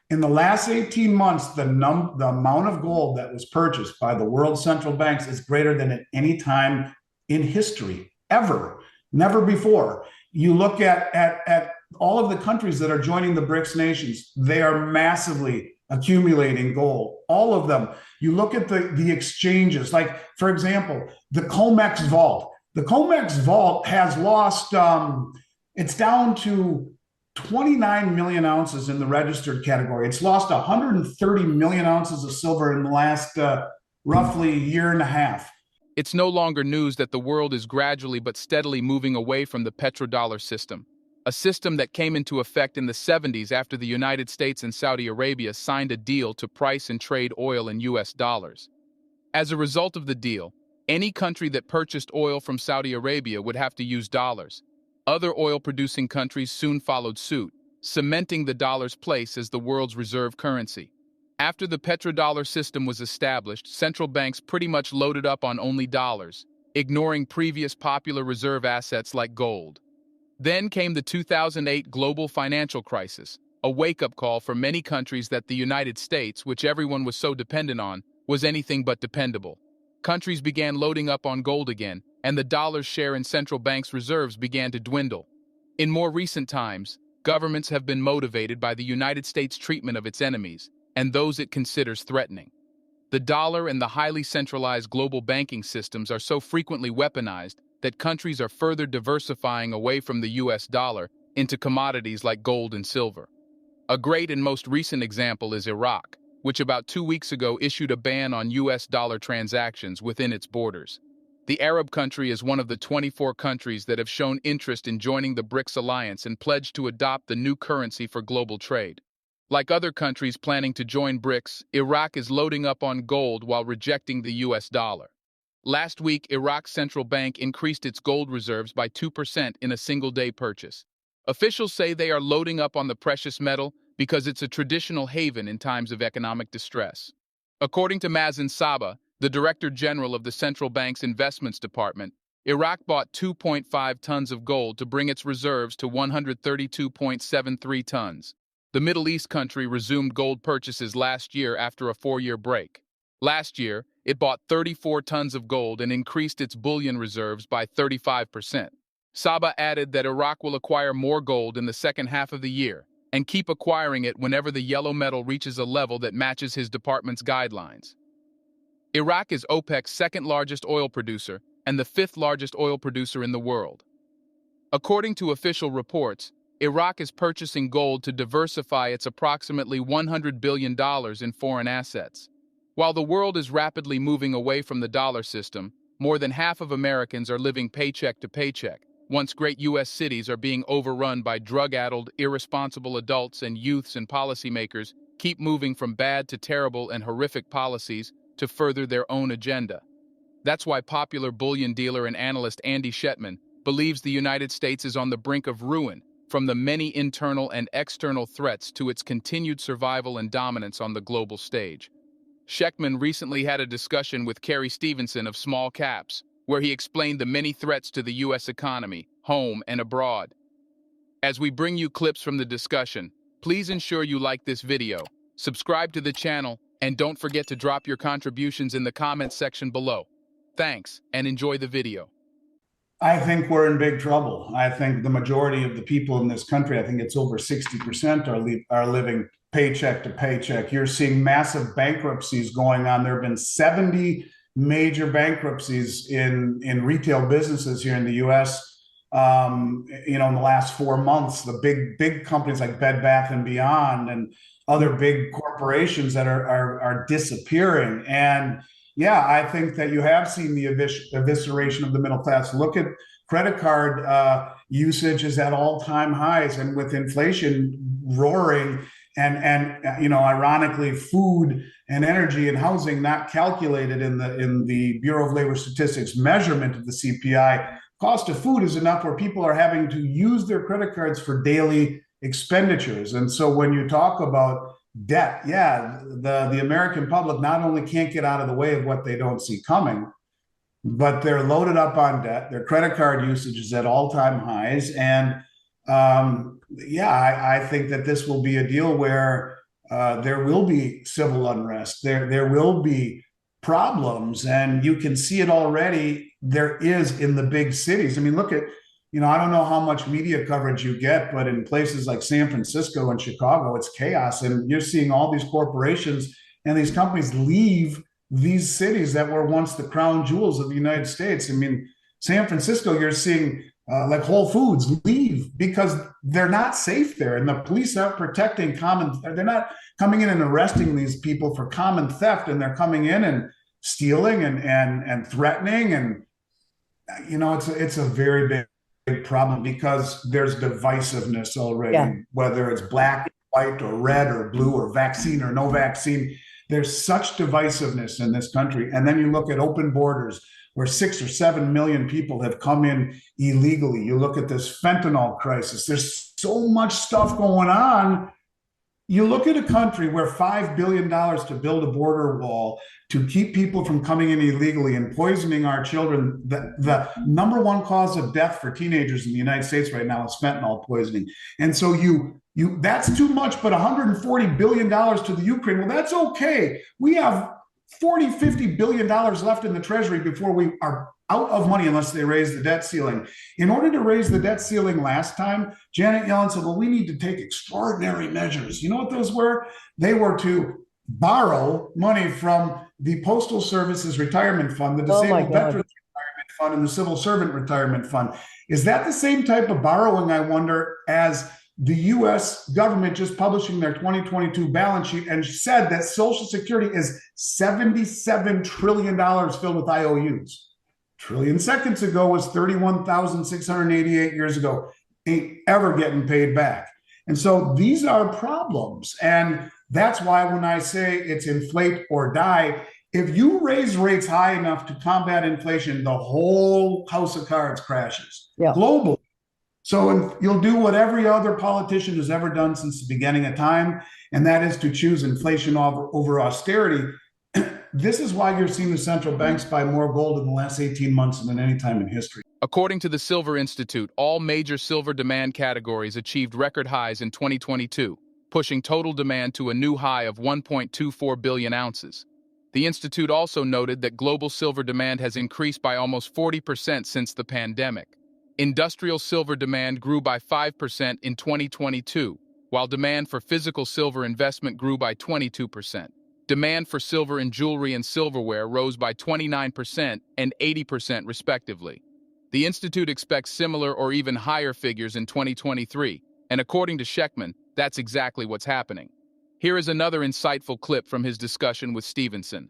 In the last 18 months, the amount of gold that was purchased by the world central banks is greater than at any time in history, ever, never before. You look at all of the countries that are joining the BRICS nations, they are massively accumulating gold, all of them. You look at the exchanges, like, for example, the COMEX vault. The COMEX vault has lost, it's down to 29 million ounces in the registered category. It's lost 130 million ounces of silver in the last roughly year and a half. It's no longer news that the world is gradually but steadily moving away from the petrodollar system, a system that came into effect in the 70s after the United States and Saudi Arabia signed a deal to price and trade oil in US dollars. As a result of the deal, any country that purchased oil from Saudi Arabia would have to use dollars. Other oil-producing countries soon followed suit, cementing the dollar's place as the world's reserve currency. After the petrodollar system was established, central banks pretty much loaded up on only dollars, ignoring previous popular reserve assets like gold. Then came the 2008 global financial crisis, a wake-up call for many countries that the United States, which everyone was so dependent on, was anything but dependable. Countries began loading up on gold again, and the dollar's share in central banks' reserves began to dwindle. In more recent times, governments have been motivated by the United States' treatment of its enemies and those it considers threatening. The dollar and the highly centralized global banking systems are so frequently weaponized that countries are further diversifying away from the US dollar into commodities like gold and silver. A great and most recent example is Iraq, which about 2 weeks ago issued a ban on US dollar transactions within its borders. The Arab country is one of the 24 countries that have shown interest in joining the BRICS alliance and pledged to adopt the new currency for global trade. Like other countries planning to join BRICS, Iraq is loading up on gold while rejecting the US dollar. Last week, Iraq's central bank increased its gold reserves by 2% in a single-day purchase. Officials say they are loading up on the precious metal because it's a traditional haven in times of economic distress. According to Mazen Saba, the Director General of the Central Bank's Investments Department, Iraq bought 2.5 tons of gold to bring its reserves to 132.73 tons. The Middle East country resumed gold purchases last year after a 4-year break. Last year, it bought 34 tons of gold and increased its bullion reserves by 35%. Saba added that Iraq will acquire more gold in the second half of the year and keep acquiring it whenever the yellow metal reaches a level that matches his department's guidelines. Iraq is OPEC's second-largest oil producer and the fifth-largest oil producer in the world. According to official reports, Iraq is purchasing gold to diversify its approximately $100 billion in foreign assets. While the world is rapidly moving away from the dollar system, more than half of Americans are living paycheck to paycheck, once great U.S. cities are being overrun by drug-addled, irresponsible adults, and youths and policymakers keep moving from bad to terrible and horrific policies to further their own agenda. That's why popular bullion dealer and analyst Andy Schectman believes the United States is on the brink of ruin from the many internal and external threats to its continued survival and dominance on the global stage. Schectman recently had a discussion with Kerry Stevenson of Small Caps, where he explained the many threats to the U.S. economy, home and abroad. As we bring you clips from the discussion, please ensure you like this video, subscribe to the channel, and don't forget to drop your contributions in the comments section below. Thanks, and enjoy the video. I think we're in big trouble. I think the majority of the people in this country, I think it's over 60%, are living paycheck to paycheck. You're seeing massive bankruptcies going on. There have been 70 major bankruptcies in retail businesses here in the U.S. In the last 4 months. The big companies like Bed Bath and Beyond and other big corporations that are disappearing. And yeah, I think that you have seen the evisceration of the middle class. Look at credit card usage is at all-time highs, and with inflation roaring, and ironically, food and energy and housing not calculated in the Bureau of Labor Statistics measurement of the CPI. Cost of food is enough where people are having to use their credit cards for daily expenditures. And so when you talk about debt, yeah, the American public not only can't get out of the way of what they don't see coming, but they're loaded up on debt. Their credit card usage is at all-time highs. And I think that this will be a deal where there will be civil unrest. There will be problems, and you can see it already. There is in the big cities. I mean, look at, I don't know how much media coverage you get, but in places like San Francisco and Chicago, it's chaos, and you're seeing all these corporations and these companies leave these cities that were once the crown jewels of the United States. I mean, San Francisco, you're seeing like Whole Foods leave because they're not safe there, and the police aren't protecting they're not coming in and arresting these people for common theft, and they're coming in and stealing and threatening, and it's a very big problem because there's divisiveness already. Yeah. Whether it's black, white, or red, or blue, or vaccine or no vaccine, there's such divisiveness in this country. And then you look at open borders, where 6 or 7 million people have come in illegally. You look at this fentanyl crisis. There's so much stuff going on. You look at a country where $5 billion to build a border wall to keep people from coming in illegally and poisoning our children. The number one cause of death for teenagers in the United States right now is fentanyl poisoning. And so that's too much, but $140 billion to the Ukraine, well, that's okay. We have $40-50 billion left in the treasury before we are out of money unless they raise the debt ceiling. In order to raise the debt ceiling last time, Janet Yellen said, well, we need to take extraordinary measures. You know what those were? They were to borrow money from the Postal Service's retirement fund, the Disabled Veterans Retirement Fund, and the Civil Servant Retirement Fund. Is that the same type of borrowing, I wonder, as the U.S. government just publishing their 2022 balance sheet and said that Social Security is $77 trillion filled with IOUs? Trillion seconds ago was 31,688 years ago. Ain't ever getting paid back. And so these are problems. And that's why when I say it's inflate or die, if you raise rates high enough to combat inflation, the whole house of cards crashes globally. So you'll do what every other politician has ever done since the beginning of time, and that is to choose inflation over austerity. This is why you're seeing the central banks buy more gold in the last 18 months than any time in history. According to the Silver Institute, all major silver demand categories achieved record highs in 2022, pushing total demand to a new high of 1.24 billion ounces. The Institute also noted that global silver demand has increased by almost 40% since the pandemic. Industrial silver demand grew by 5% in 2022, while demand for physical silver investment grew by 22%. Demand for silver in jewelry and silverware rose by 29% and 80% respectively. The Institute expects similar or even higher figures in 2023, and according to Schectman, that's exactly what's happening. Here is another insightful clip from his discussion with Stevenson.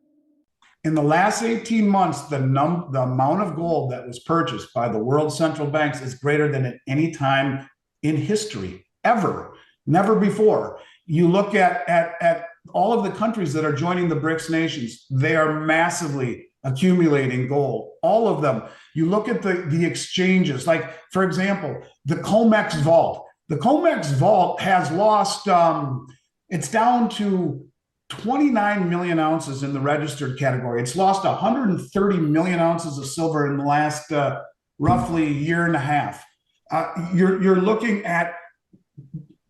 In the last 18 months, the amount of gold that was purchased by the world central banks is greater than at any time in history, ever, never before. You look at all of the countries that are joining the BRICS nations, they are massively accumulating gold, all of them. You look at the exchanges, like, for example, the COMEX vault. The COMEX vault has lost, it's down to 29 million ounces in the registered category. It's lost 130 million ounces of silver in the last roughly year and a half. You're looking at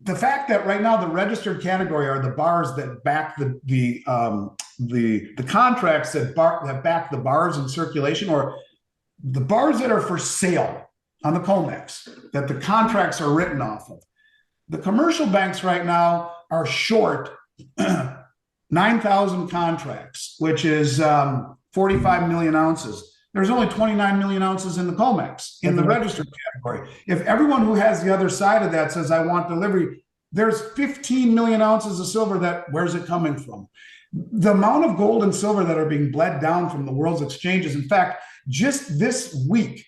the fact that right now the registered category are the bars that back the contracts that back the bars in circulation, or the bars that are for sale on the COMEX that the contracts are written off of. The commercial banks right now are short 9,000 contracts, which is 45 million ounces. There's only 29 million ounces in the COMEX, in the registered category. If everyone who has the other side of that says, I want delivery, there's 15 million ounces of silver where's it coming from? The amount of gold and silver that are being bled down from the world's exchanges, in fact, just this week,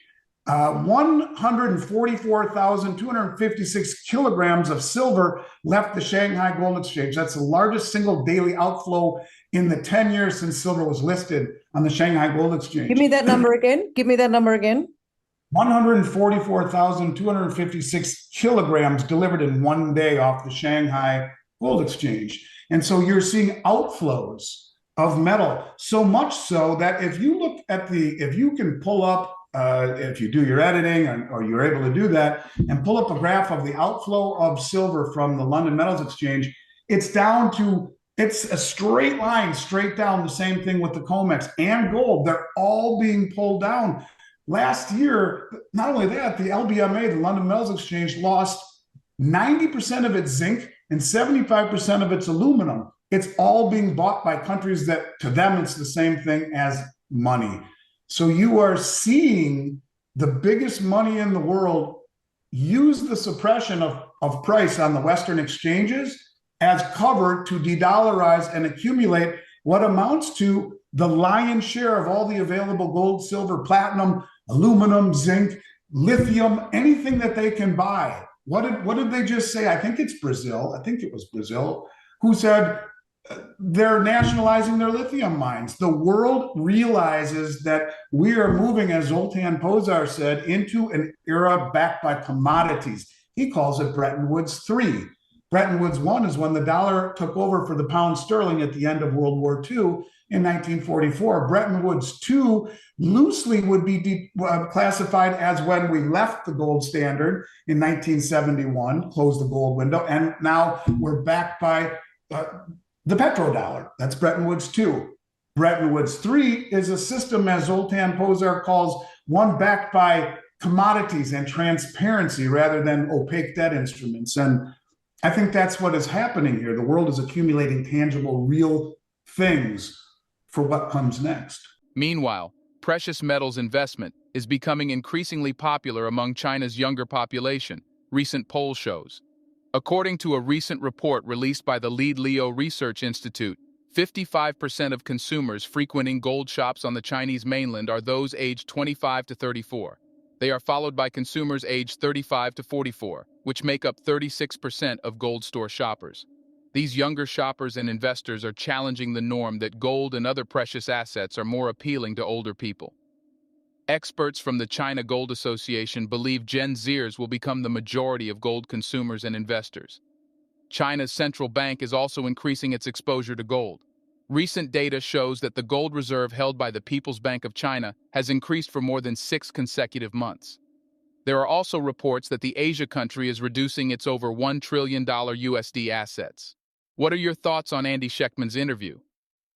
144,256 kilograms of silver left the Shanghai Gold Exchange. That's the largest single daily outflow in the 10 years since silver was listed on the Shanghai Gold Exchange. Give me that number again. 144,256 kilograms delivered in one day off the Shanghai Gold Exchange. And so you're seeing outflows of metal, so much so that if you look at if you can pull up, if you do your editing or you're able to do that and pull up a graph of the outflow of silver from the London Metals Exchange, It's down to, it's a straight line, straight down. The same thing with the COMEX and gold. They're all being pulled down. Last year, not only that, the LBMA, the London Metals Exchange, lost 90% of its zinc and 75% of its aluminum. It's all being bought by countries that, to them, it's the same thing as money. So you are seeing the biggest money in the world use the suppression of price on the Western exchanges as cover to de-dollarize and accumulate what amounts to the lion's share of all the available gold, silver, platinum, aluminum, zinc, lithium, anything that they can buy. What did they just say? I think it's Brazil. I think it was Brazil who said they're nationalizing their lithium mines. The world realizes that we are moving, as Zoltan Pozsar said, into an era backed by commodities. He calls it Bretton Woods 3. Bretton Woods 1 is when the dollar took over for the pound sterling at the end of World War II in 1944. Bretton Woods 2 loosely would be classified as when we left the gold standard in 1971, closed the gold window, and now we're backed by the petrodollar. That's Bretton Woods 2. Bretton Woods 3 is a system, as Zoltan Pozsar calls, one backed by commodities and transparency rather than opaque debt instruments. And I think that's what is happening here. The world is accumulating tangible, real things for what comes next. Meanwhile, precious metals investment is becoming increasingly popular among China's younger population, recent poll shows. According to a recent report released by the Lead Leo Research Institute, 55% of consumers frequenting gold shops on the Chinese mainland are those aged 25 to 34. They are followed by consumers aged 35 to 44, which make up 36% of gold store shoppers. These younger shoppers and investors are challenging the norm that gold and other precious assets are more appealing to older people. Experts from the China Gold Association believe Gen Zers will become the majority of gold consumers and investors. China's central bank is also increasing its exposure to gold. Recent data shows that the gold reserve held by the People's Bank of China has increased for more than 6 consecutive months. There are also reports that the Asia country is reducing its over $1 trillion USD assets. What are your thoughts on Andy Schectman's interview?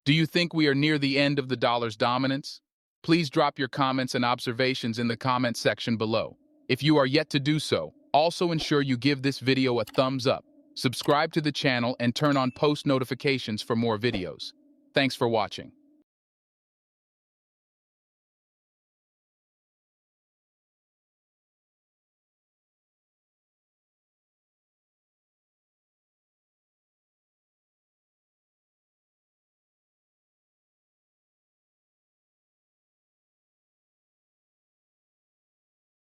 Do you think we are near the end of the dollar's dominance? Please drop your comments and observations in the comment section below. If you are yet to do so, also ensure you give this video a thumbs up, subscribe to the channel, and turn on post notifications for more videos. Thanks for watching.